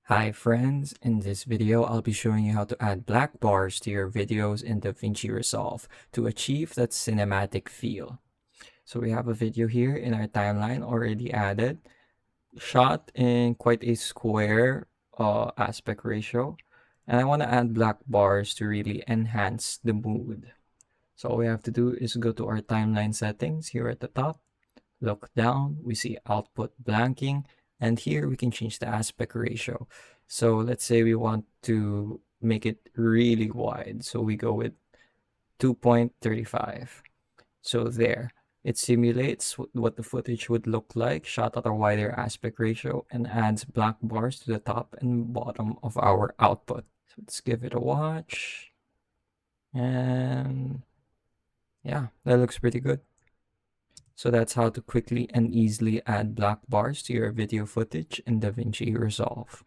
Hi friends, in this video I'll be showing you how to add black bars to your videos in DaVinci Resolve to achieve that cinematic feel. So we have a video here in our timeline already added, shot in quite a square aspect ratio, and I want to add black bars to really enhance the mood. So all we have to do is go to our timeline settings here at the top. Look down, we see output blanking, and here we can change the aspect ratio. So let's say we want to make it really wide. So we go with 2.35. So there, it simulates what the footage would look like shot at a wider aspect ratio and adds black bars to the top and bottom of our output. So let's give it a watch. And yeah, that looks pretty good. So that's how to quickly and easily add black bars to your video footage in DaVinci Resolve.